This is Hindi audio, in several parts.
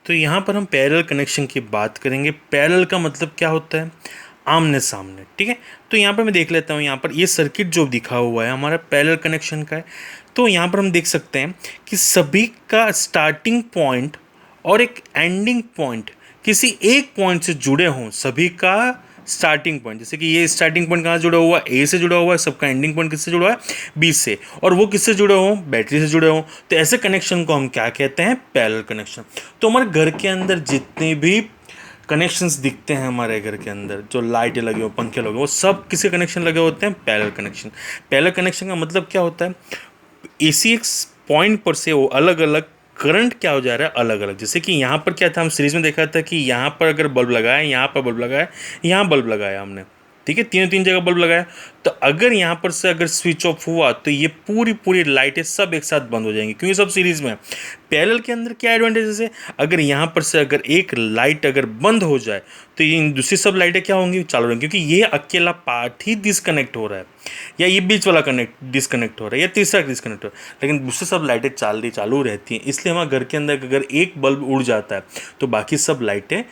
तो यहाँ पर हम पैरेलल कनेक्शन की बात करेंगे। पैरेलल का मतलब क्या होता है? आमने सामने, ठीक है। तो यहाँ पर मैं देख लेता हूँ, यहाँ पर ये सर्किट जो दिखा हुआ है हमारा पैरेलल कनेक्शन का है। तो यहाँ पर हम देख सकते हैं कि सभी का स्टार्टिंग पॉइंट और एक एंडिंग पॉइंट किसी एक पॉइंट से जुड़े हों। सभी का स्टार्टिंग पॉइंट, जैसे कि ये स्टार्टिंग पॉइंट कहाँ से जुड़ा हुआ है? ए से जुड़ा हुआ है। सबका एंडिंग पॉइंट किससे जुड़ा हुआ है? बी से। और वो किससे जुड़े हों? बैटरी से जुड़े हों। तो ऐसे कनेक्शन को हम क्या कहते हैं? Parallel connection. तो हमारे घर के अंदर जितने भी कनेक्शंस दिखते हैं हमारे घर के अंदर, जो लाइटें लगे हो, पंखे लगे हो, वो सब किसके कनेक्शन लगे होते हैं? Parallel connection. पैरेलल कनेक्शन का मतलब क्या होता है? इसी एक पॉइंट पर से वो अलग अलग करंट क्या हो जा रहा है? अलग अलग। जैसे कि यहाँ पर क्या था, हम सीरीज में देखा था कि यहाँ पर अगर बल्ब लगाया, यहाँ पर बल्ब लगाया, यहाँ बल्ब लगाया हमने, ठीक है, तीन तीन जगह बल्ब लगाया। तो अगर यहाँ पर से अगर स्विच ऑफ हुआ तो ये पूरी पूरी लाइटें सब एक साथ बंद हो जाएंगी, क्योंकि सब सीरीज में है। पैरेलल के अंदर क्या एडवांटेजेस है? अगर यहाँ पर से अगर एक लाइट अगर बंद हो जाए तो ये दूसरी सब लाइटें क्या होंगी? चालू रहेंगी, क्योंकि ये अकेला पार्ट ही डिस्कनेक्ट हो रहा है, या ये बीच वाला कनेक्ट डिस्कनेक्ट हो रहा है, या तीसरा डिस्कनेक्ट हो रहा है, लेकिन दूसरी सब लाइटें चालू रहती हैं। इसलिए हमारे घर के अंदर अगर एक बल्ब उड़ जाता है तो बाकी सब लाइटें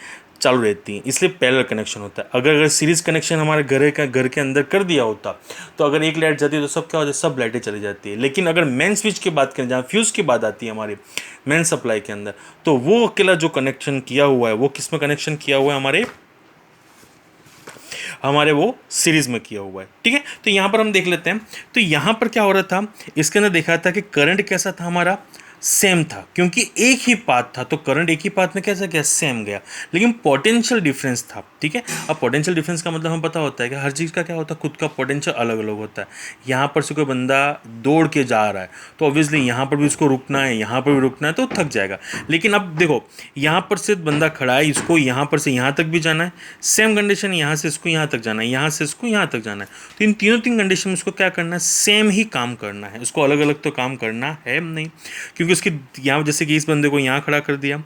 चालू रहती हैं, इसलिए पैरेलल कनेक्शन होता है। अगर सीरीज कनेक्शन हमारे घर के अंदर कर दिया होता तो अगर एक लाइट जाती है तो सब क्या होता है? सब लाइटें चली जाती है। लेकिन अगर मेन स्विच की बात करें, जहाँ फ्यूज़ की बात आती है हमारे मेन सप्लाई के अंदर, तो वो अकेला जो कनेक्शन किया हुआ है वो किस में कनेक्शन किया हुआ है? हमारे वो सीरीज में किया हुआ है, ठीक है। तो यहाँ पर हम देख लेते हैं। तो यहाँ पर क्या हो रहा था, इसके अंदर देखा था कि करंट कैसा था हमारा? सेम था, क्योंकि एक ही पाथ था तो करंट एक ही पाथ में कैसा गया? सेम गया। लेकिन पोटेंशियल डिफरेंस था, ठीक है। अब पोटेंशियल डिफरेंस का मतलब हमें पता होता है कि हर चीज़ का क्या होता है? खुद का पोटेंशियल अलग अलग होता है। यहाँ पर से कोई बंदा दौड़ के जा रहा है तो ऑब्वियसली यहाँ पर भी उसको रुकना है, यहाँ पर भी रुकना है, तो थक जाएगा। लेकिन अब देखो, यहाँ पर से बंदा खड़ा है, इसको यहाँ पर से यहाँ तक भी जाना है, सेम कंडीशन यहाँ से इसको यहाँ तक जाना है, यहाँ से इसको यहाँ तक जाना है। तो इन तीन कंडीशन में इसको क्या करना है? सेम ही काम करना है, उसको अलग अलग तो काम करना है नहीं। क्योंकि उसकी यहाँ, जैसे कि इस बंदे को यहाँ खड़ा कर दिया,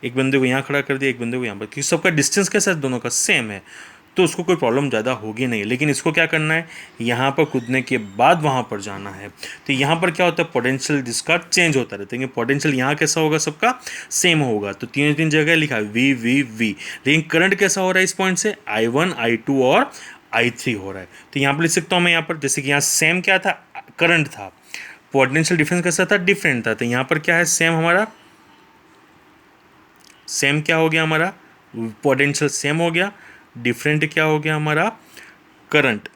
एक बंदे को यहाँ खड़ा कर दिया, एक बंदे को यहाँ पर, क्योंकि सबका डिस्टेंस कैसा है? दोनों का सेम है, तो उसको कोई प्रॉब्लम ज़्यादा होगी नहीं। लेकिन इसको क्या करना है? यहाँ पर कूदने के बाद वहाँ पर जाना है। तो यहाँ पर क्या होता है? पोटेंशियल जिसका चेंज होता रहता है। पोटेंशियल यहाँ कैसा होगा? सबका सेम होगा। तो तीन तीन जगह लिखा है वी वी वी। लेकिन करंट कैसा हो रहा है इस पॉइंट से? I1 I2 और I3 हो रहा है। तो यहाँ पर लिख सकता हूँ मैं, यहाँ पर जैसे कि यहाँ सेम क्या था? करंट था। पोटेंशियल डिफरेंस कैसा था? डिफरेंट था। तो यहाँ पर क्या है? सेम हमारा, सेम क्या हो गया हमारा? पोटेंशियल सेम हो गया। डिफरेंट क्या हो गया हमारा? करंट।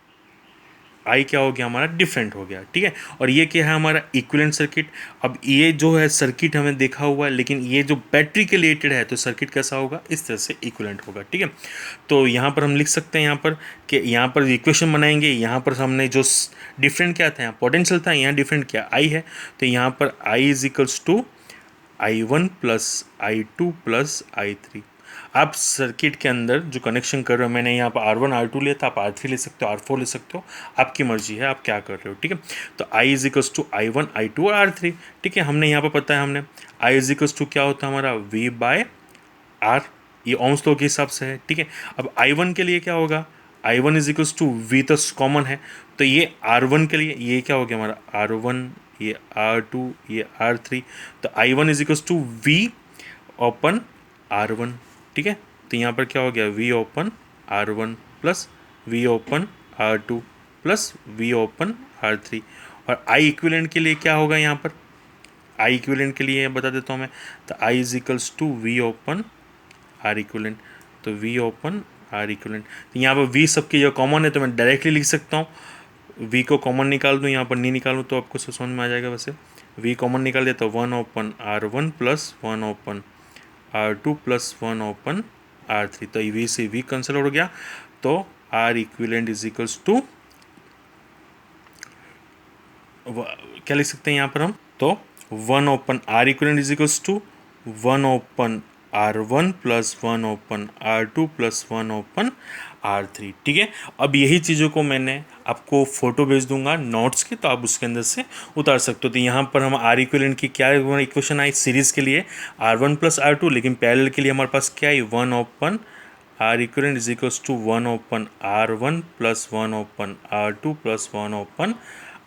आई क्या हो गया हमारा? डिफरेंट हो गया, ठीक है। और ये क्या है हमारा? Equivalent circuit. अब ये जो है सर्किट हमें देखा हुआ है, लेकिन ये जो बैटरी के रिलेटेड है तो सर्किट कैसा होगा? इस तरह से इक्विवेलेंट होगा, ठीक है। तो यहाँ पर हम लिख सकते हैं यहाँ पर कि यहाँ पर इक्वेशन बनाएंगे। यहाँ पर हमने जो डिफरेंट क्या था? यहाँ पोटेंशियल था, यहाँ डिफरेंट क्या? आई है। तो यहाँ पर I is equals to I1 plus I2 plus I3। आप सर्किट के अंदर जो कनेक्शन कर रहे हो, मैंने यहाँ पर R1 R2 लिया था, आप R3 ले सकते हो, R4 ले सकते हो, आपकी मर्जी है आप क्या कर रहे हो, ठीक है। तो I is equals to I1 I2 और R3, ठीक है। हमने यहाँ पर पता है, हमने I इज इक्वल्स टू क्या होता है हमारा? V by R। ये ओम्स लॉ के हिसाब से है, ठीक है। अब I1 के लिए क्या होगा? I1 is equals to V तो कॉमन है, तो ये R1 के लिए ये क्या हो गया हमारा? R1, ये R2, ये R3। तो I1 is equals to V upon R1, ठीक है। तो यहाँ पर क्या हो गया? V upon R1 plus V open R2 plus V open R3। और I इक्विवेलेंट के लिए क्या होगा यहाँ पर? I इक्विवेलेंट के लिए बता देता हूँ मैं। तो I is equals to V upon R equivalent. तो V ओपन R इक्विवेलेंट। तो यहाँ पर V सबकी जो कॉमन है तो मैं डायरेक्टली लिख सकता हूँ। V को कॉमन निकाल दूँ, यहाँ पर नहीं निकालूँ तो आपको समझ में आ जाएगा। वैसे V कॉमन निकाल दिया तो 1 upon R1 plus 1 upon R2 plus 1 upon R3। तो V से V कैंसिल हो गया, तो R equivalent is equals to क्या लिख सकते हैं यहाँ पर हम? तो 1 upon R equivalent is equals to 1 upon R1 plus 1 upon R2 plus 1 upon R3, ठीक है। अब यही चीज़ों को मैंने आपको फोटो भेज दूंगा नोट्स के, तो आप उसके अंदर से उतार सकते हो। तो यहाँ पर हम R इक्विवेलेंट की क्या इक्वेशन आई सीरीज़ के लिए? R1 प्लस R2, लेकिन पैरेलल के लिए हमारे पास क्या आई? 1 upon R equivalent is equals to 1 upon R1 plus 1 upon R2 plus 1 upon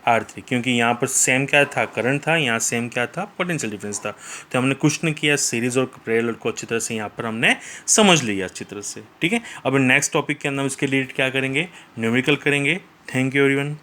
R3, क्योंकि यहाँ पर सेम क्या था, करंट था, यहाँ सेम क्या था, पोटेंशियल डिफरेंस था। तो हमने कुछ नहीं किया, सीरीज और पैरेलल को अच्छी तरह से यहाँ पर हमने समझ लिया अच्छी तरह से, ठीक है। अब नेक्स्ट टॉपिक के अंदर हम इसके लिए क्या करेंगे, न्यूमेरिकल करेंगे। Thank you everyone.